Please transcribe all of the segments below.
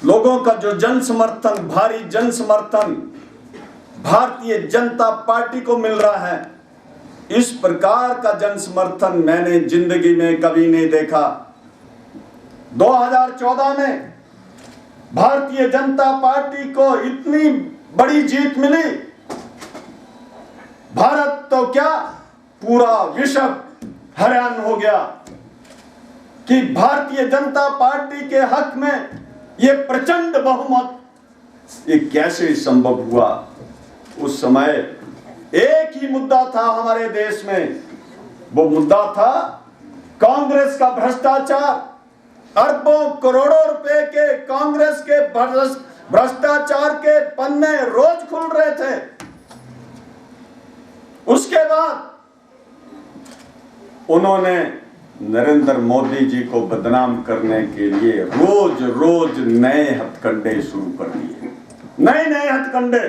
लोगों का जो जन समर्थन, भारी जन समर्थन भारतीय जनता पार्टी को मिल रहा है, इस प्रकार का जन समर्थन मैंने जिंदगी में कभी नहीं देखा। 2014 में भारतीय जनता पार्टी को इतनी बड़ी जीत मिली, भारत तो क्या पूरा विश्व हैरान हो गया कि भारतीय जनता पार्टी के हक में ये प्रचंड बहुमत ये कैसे संभव हुआ। उस समय एक ही मुद्दा था हमारे देश में, वो मुद्दा था कांग्रेस का भ्रष्टाचार। अरबों करोड़ों रुपए के कांग्रेस के भ्रष्टाचार के पन्ने रोज खुल रहे थे। उसके बाद उन्होंने नरेंद्र मोदी जी को बदनाम करने के लिए रोज रोज नए हथकंडे शुरू कर दिए, नए हथकंडे।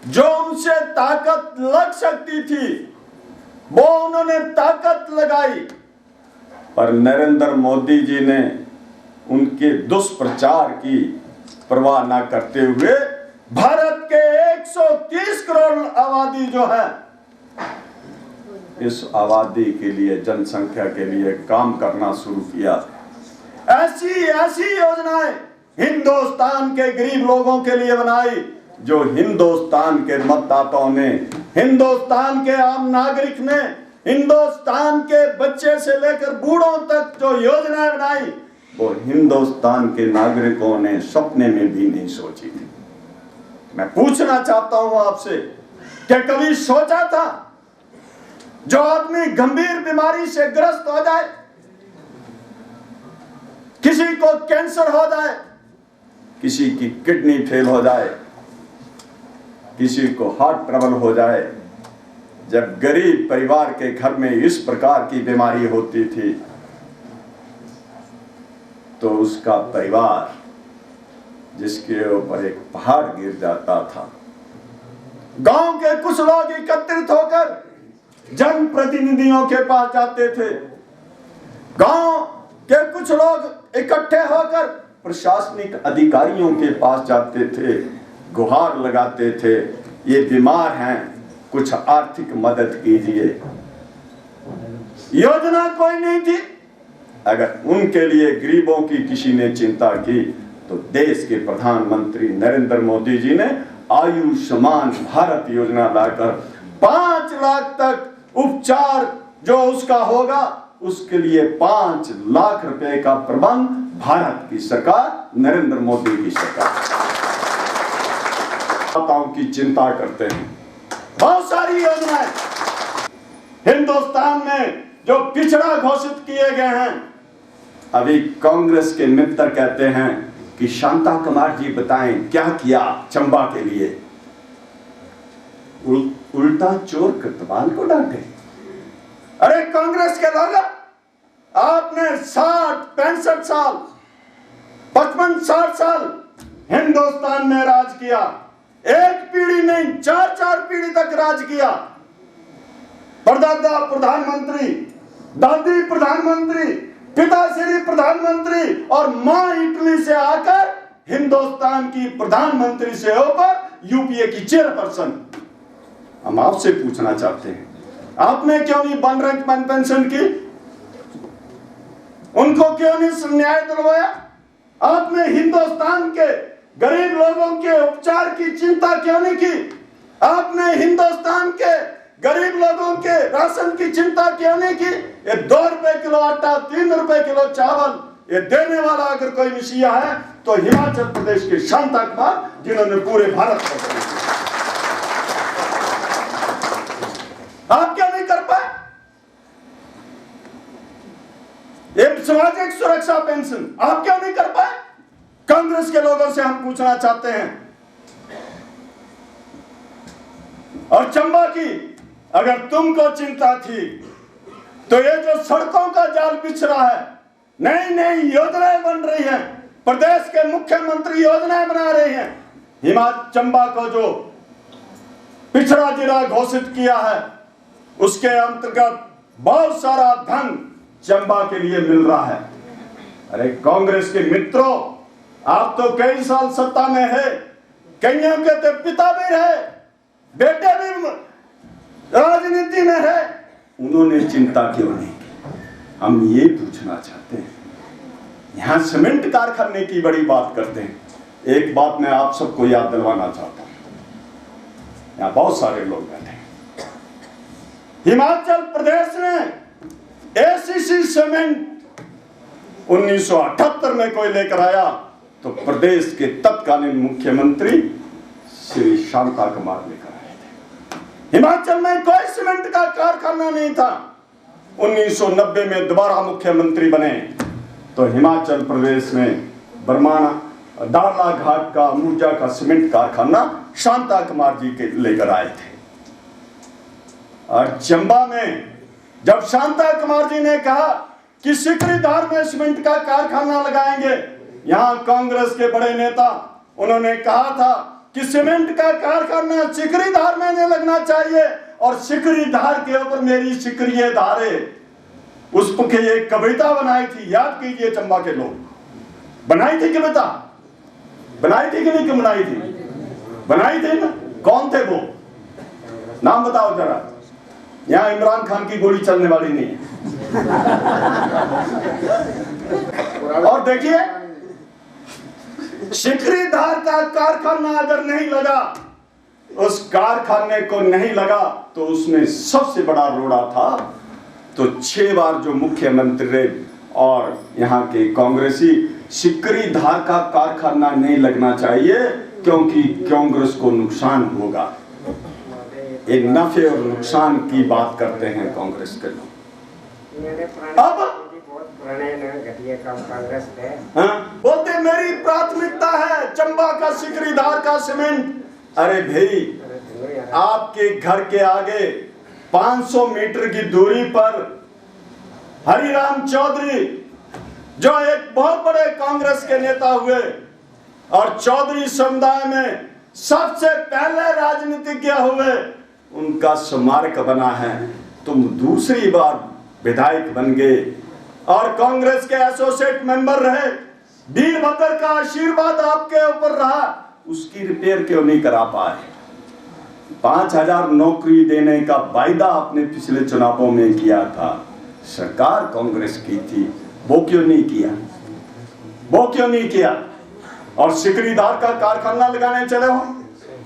जो उनसे ताकत लग सकती थी वो उन्होंने ताकत लगाई, पर नरेंद्र मोदी जी ने उनके दुष्प्रचार की परवाह न करते हुए भारत के 130 करोड़ आबादी जो है, इस आबादी के लिए, जनसंख्या के लिए काम करना शुरू किया। ऐसी योजनाएं हिंदुस्तान के गरीब लोगों के लिए बनाई, जो हिंदुस्तान के मतदाताओं ने, हिंदुस्तान के आम नागरिक ने, हिंदुस्तान के बच्चे से लेकर बूढ़ों तक जो योजनाएं बनाई, वो हिंदुस्तान के नागरिकों ने सपने में भी नहीं सोची थी। मैं पूछना चाहता हूं आपसे, क्या कभी सोचा था जो आदमी गंभीर बीमारी से ग्रस्त हो जाए, किसी को कैंसर हो जाए, किसी की किडनी फेल हो जाए, किसी को हार्ट ट्रबल हो जाए, जब गरीब परिवार के घर में इस प्रकार की बीमारी होती थी तो उसका परिवार, जिसके ऊपर एक पहाड़ गिर जाता था, गांव के कुछ लोग एकत्रित होकर जनप्रतिनिधियों के पास जाते थे, गांव के कुछ लोग इकट्ठे होकर प्रशासनिक अधिकारियों के पास जाते थे, गुहार लगाते थे, ये बीमार हैं, कुछ आर्थिक मदद कीजिए। योजना कोई नहीं थी। अगर उनके लिए गरीबों की किसी ने चिंता की तो देश के प्रधानमंत्री नरेंद्र मोदी जी ने आयुष्मान भारत योजना लाकर 5 लाख तक उपचार जो उसका होगा, उसके लिए 5 लाख रुपए का प्रबंध भारत की सरकार, नरेंद्र मोदी की सरकार की चिंता करते हैं। बहुत सारी योजनाएं हिंदुस्तान में जो पिछड़ा घोषित किए गए हैं। अभी कांग्रेस के मित्र कहते हैं कि शांता कुमार जी बताएं क्या किया चंबा के लिए। उल्टा चोर कोतवाल को डांटे। अरे कांग्रेस के लोग, आपने 60, 65 साल, 55-60 साल हिंदुस्तान में राज किया। एक पीढ़ी नहीं, 4 पीढ़ी तक राज किया। परदादा प्रधानमंत्री, दादी प्रधानमंत्री, पिताश्री प्रधानमंत्री और मां इटली से आकर हिंदुस्तान की प्रधानमंत्री से ऊपर यूपीए की चेयरपर्सन। हम आपसे पूछना चाहते हैं, आपने क्यों नहीं वन रैंक वन पेंशन की? उनको क्यों नहीं न्याय दिलवाया? आपने हिंदुस्तान के गरीब लोगों के उपचार की चिंता क्यों नहीं की? आपने हिंदुस्तान के गरीब लोगों के राशन की चिंता क्यों नहीं की? ये 2 रुपए किलो आटा, 3 रुपए किलो चावल, ये देने वाला अगर कोई विषय है तो हिमाचल प्रदेश के शांता कुमार, जिन्होंने पूरे भारत को। आप क्या नहीं कर पाए? ये सामाजिक सुरक्षा पेंशन आप क्यों नहीं कर पाए? कांग्रेस के लोगों से हम पूछना चाहते हैं। और चंबा की अगर तुमको चिंता थी तो ये जो सड़कों का जाल बिछ रहा है, नई योजनाएं बन रही हैं, प्रदेश के मुख्यमंत्री योजनाएं बना रहे हैं। हिमाचल चंबा को जो पिछड़ा जिला घोषित किया है, उसके अंतर्गत बहुत सारा धन चंबा के लिए मिल रहा है। अरे कांग्रेस के मित्रों, आप तो कई साल सत्ता में है, कईयों के तो पिता भी रहे, बेटे भी राजनीति में है, उन्होंने चिंता क्यों नहीं की? हम ये पूछना चाहते हैं। यहां सीमेंट कारखाने की बड़ी बात करते हैं। एक बात मैं आप सबको याद दिलवाना चाहता हूं, यहां बहुत सारे लोग बैठे हैं। हिमाचल प्रदेश ने एसीसी सीमेंट 1978 में कोई लेकर आया तो प्रदेश के तत्कालीन मुख्यमंत्री श्री शांता कुमार लेकर आए थे। हिमाचल में कोई सीमेंट का कारखाना नहीं था। 1990 में दोबारा मुख्यमंत्री बने तो हिमाचल प्रदेश में बरमाना दाला घाट का अमूजा का सीमेंट कारखाना शांता कुमार जी के लेकर आए थे। और चंबा में जब शांता कुमार जी ने कहा कि सिकरीधार में सीमेंट का कारखाना लगाएंगे, यहां कांग्रेस के बड़े नेता उन्होंने कहा था कि सीमेंट का कारखाना सिकरीधार में नहीं लगना चाहिए और सिकरीधार के ऊपर मेरी सिकरिये धारे, उस पर एक कविता बनाई थी। याद कीजिए, चंबा के लोग बनाई थी कविता, बनाई थी कि नहीं बनाई थी? बनाई थी ना। कौन थे वो? नाम बताओ जरा। यहां इमरान खान की गोली चलने वाली नहीं है। और देखिए, सिकरीधार का कारखाना अगर नहीं लगा, उस कारखाने को नहीं लगा तो उसमें सबसे बड़ा रोड़ा था। तो 6 बार जो मुख्यमंत्री रहे और यहाँ के कांग्रेसी, सिकरीधार का कारखाना नहीं लगना चाहिए क्योंकि कांग्रेस को नुकसान होगा। एक नफे और नुकसान की बात करते हैं कांग्रेस के लोग। अब बोलते मेरी प्राथमिकता है चंबा का सिकरीधार का सीमेंट। अरे भाई, आपके घर के आगे 500 मीटर की दूरी पर हरिराम चौधरी, जो एक बहुत बड़े कांग्रेस के नेता हुए और चौधरी समुदाय में सबसे पहले राजनीतिज्ञ हुए, उनका स्मारक बना है। तुम दूसरी बार विधायक बन गए और कांग्रेस के एसोसिएट मेंबर रहे, वीरभद्र का आशीर्वाद आपके ऊपर रहा, उसकी रिपेयर क्यों नहीं करा पाए? 5000 नौकरी देने का वायदा आपने पिछले चुनावों में किया था, सरकार कांग्रेस की थी, वो क्यों नहीं किया? वो क्यों नहीं किया? और सिकरीधार का कारखाना लगाने चले हो।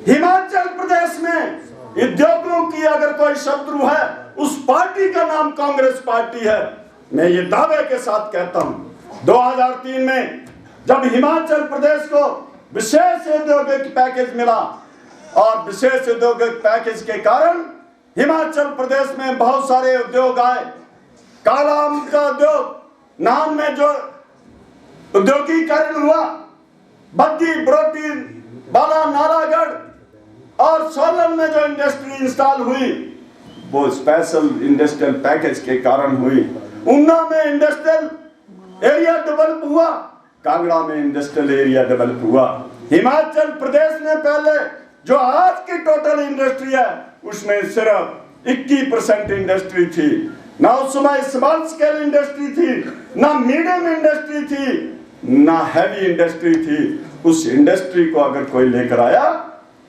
हिमाचल प्रदेश में उद्योगों की अगर कोई शत्रु है, उस पार्टी का नाम कांग्रेस पार्टी है। मैं ये दावे के साथ कहता हूं, 2003 में जब हिमाचल प्रदेश को विशेष औद्योगिक पैकेज मिला और विशेष औद्योगिक पैकेज के कारण हिमाचल प्रदेश में बहुत सारे उद्योग आए। काला आम का उद्योग नाम में जो उद्योगीकरण हुआ, बद्दी, बरोटी, बाला, नालागढ़ और सोलन में जो इंडस्ट्री इंस्टॉल हुई, वो स्पेशल इंडस्ट्रियल पैकेज के कारण हुई। ऊना में इंडस्ट्रियल एरिया डेवलप हुआ, कांगड़ा में इंडस्ट्रियल एरिया डेवलप हुआ। हिमाचल प्रदेश में पहले जो आज की टोटल इंडस्ट्री है, उसमें सिर्फ 21% इंडस्ट्री थी। ना उस समय स्मॉल स्केल इंडस्ट्री थी, ना मीडियम इंडस्ट्री थी, ना हैवी इंडस्ट्री थी। उस इंडस्ट्री को अगर कोई लेकर आया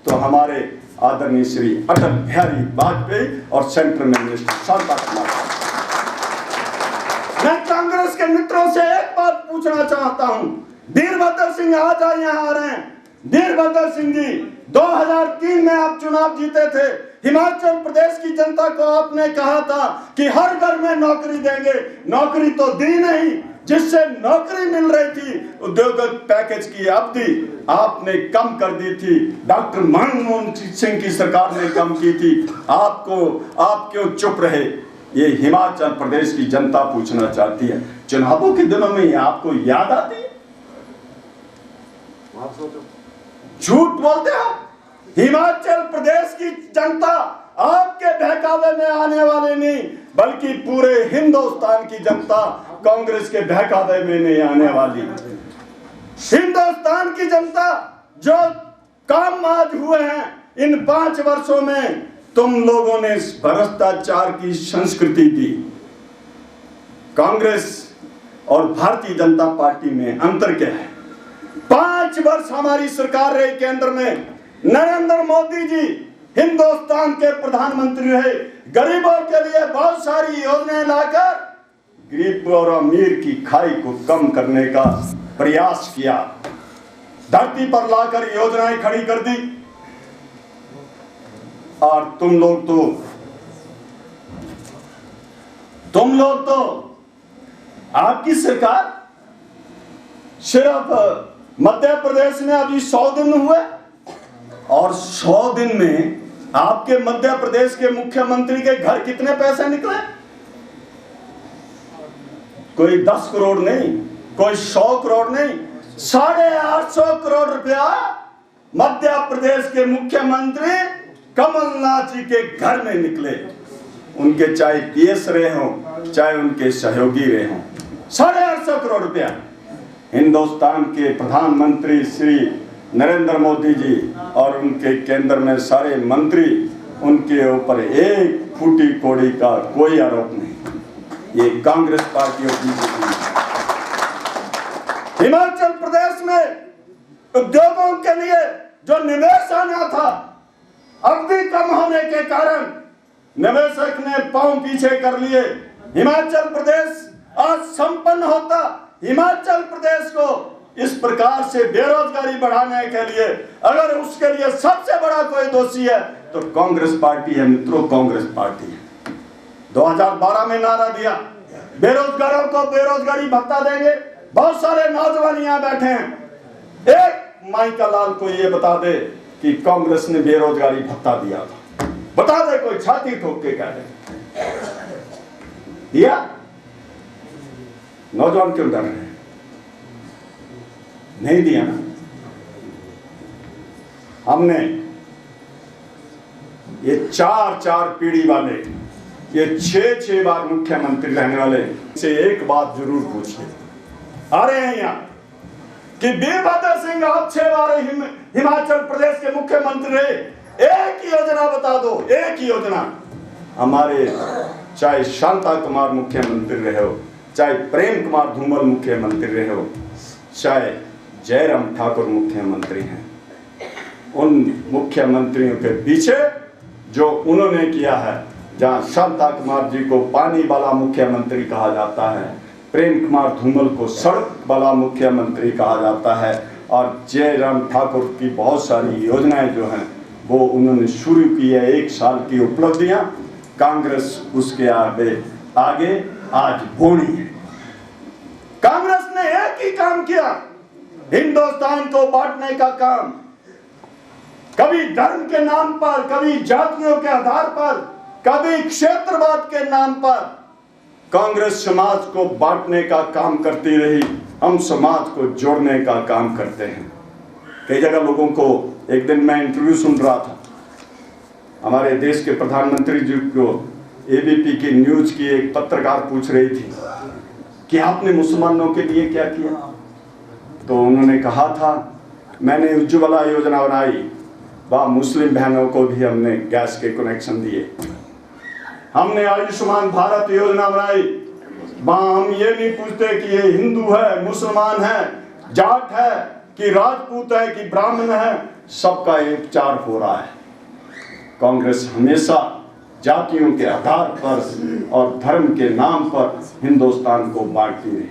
तो हमारे आदरणीय श्री अटल बिहारी वाजपेयी और सेंट्रल मिनिस्टर शांता कुमार। मैं कांग्रेस के मित्रों से एक बात पूछना चाहता हूं। वीरभद्र सिंह आज यहाँ आ रहे हैं। वीरभद्र सिंह जी, 2003 में आप चुनाव जीते थे। हिमाचल प्रदेश की जनता को आपने कहा था कि हर घर में नौकरी देंगे, नौकरी तो दी नहीं। जिससे नौकरी मिल रही थी, उद्योगिक पैकेज की अवधि आपने कम कर दी थी। डॉक्टर मनमोहन सिंह की सरकार ने कम की थी। आप क्यों चुप रहे? ये हिमाचल प्रदेश की जनता पूछना चाहती है। चुनावों के दिनों में आपको याद आती है? झूठ बोलते हो। हिमाचल प्रदेश की जनता आपके बहकावे में आने वाले नहीं, बल्कि पूरे हिंदुस्तान की जनता कांग्रेस के बहकावे में नहीं आने वाली। हिंदुस्तान की जनता जो काम आज हुए हैं इन 5 वर्षों में, तुम लोगों ने भ्रष्टाचार की संस्कृति दी। कांग्रेस और भारतीय जनता पार्टी में अंतर क्या है? 5 वर्ष हमारी सरकार रही केंद्र में, नरेंद्र मोदी जी हिंदुस्तान के प्रधानमंत्री रहे, गरीबों के लिए बहुत सारी योजनाएं लाकर गरीब और अमीर की खाई को कम करने का प्रयास किया, धरती पर लाकर योजनाएं खड़ी कर दी। और तुम लोग तो आपकी सरकार सिर्फ मध्य प्रदेश में अभी 100 दिन हुए और 100 दिन में आपके मध्य प्रदेश के मुख्यमंत्री के घर कितने पैसे निकले? कोई 10 करोड़ नहीं, कोई 100 करोड़ नहीं, 850 करोड़ रुपया मध्य प्रदेश के मुख्यमंत्री कमलनाथ जी के घर में निकले। उनके चाहे पीएस रहे हो, चाहे उनके सहयोगी रहे हो, 850 करोड़ रुपया हिंदुस्तान के प्रधानमंत्री श्री नरेंद्र मोदी जी और उनके केंद्र में सारे मंत्री, उनके ऊपर एक फूटी कौड़ी का कोई आरोप नहीं। ये कांग्रेस पार्टी और बीजेपी। हिमाचल प्रदेश में उद्योगों के लिए जो निवेश आना था, अवधि कम होने के कारण निवेशक ने पांव पीछे कर लिए। हिमाचल प्रदेश आज संपन्न होता। हिमाचल प्रदेश को इस प्रकार से बेरोजगारी बढ़ाने के लिए अगर उसके लिए सबसे बड़ा कोई दोषी है तो कांग्रेस पार्टी है मित्रों, कांग्रेस पार्टी है। 2012 में नारा दिया बेरोजगारों को बेरोजगारी भत्ता देंगे। बहुत सारे नौजवान यहाँ बैठे हैं, एक माइका लाल को ये बता दे कि कांग्रेस ने बेरोजगारी भत्ता दिया था, बता दे कोई, छाती ठोक के कह दे दिया। नौजवान क्यों डर रहे हैं? नहीं दिया ना। हमने ये 4 पीढ़ी वाले, ये 6 बार मुख्यमंत्री रहने वाले से एक बात जरूर पूछिए, आ रहे हैं यहाँ कि वीरभद्र सिंह आप 6 बार हिमाचल प्रदेश के मुख्यमंत्री रहे, एक ही योजना बता दो, एक ही योजना। हमारे चाहे शांता कुमार मुख्यमंत्री रहे हो, चाहे प्रेम कुमार धूमल मुख्यमंत्री रहे हो, चाहे जयराम ठाकुर मुख्यमंत्री हैं, उन मुख्यमंत्रियों के पीछे जो उन्होंने किया है, जहां शांता कुमार जी को पानी वाला मुख्यमंत्री कहा जाता है, प्रेम कुमार धूमल को सड़क वाला मुख्यमंत्री कहा जाता है, और जयराम ठाकुर की बहुत सारी योजनाएं जो हैं वो उन्होंने शुरू की है। 1 साल की उपलब्धियां, कांग्रेस उसके आगे आज भोनी है। कांग्रेस ने एक ही काम किया, हिंदुस्तान को बांटने का काम। कभी धर्म के नाम पर, कभी जातियों के आधार पर, कभी क्षेत्रवाद के नाम पर कांग्रेस समाज को बांटने का काम करती रही। हम समाज को जोड़ने का काम करते हैं। कई जगह लोगों को, एक दिन मैं इंटरव्यू सुन रहा था, हमारे देश के प्रधानमंत्री जी को एबीपी की न्यूज की एक पत्रकार पूछ रही थी कि आपने मुसलमानों के लिए क्या किया? तो उन्होंने कहा था मैंने उज्ज्वला योजना बनाई, वह मुस्लिम बहनों को भी हमने गैस के कनेक्शन दिए। हमने आयुष्मान भारत योजना बनाई, वहां हम ये नहीं पूछते कि ये हिंदू है, मुसलमान है, जाट है कि राजपूत है कि ब्राह्मण है, सबका उपचार हो रहा है। कांग्रेस हमेशा जातियों के आधार पर और धर्म के नाम पर हिंदुस्तान को बांटती रही।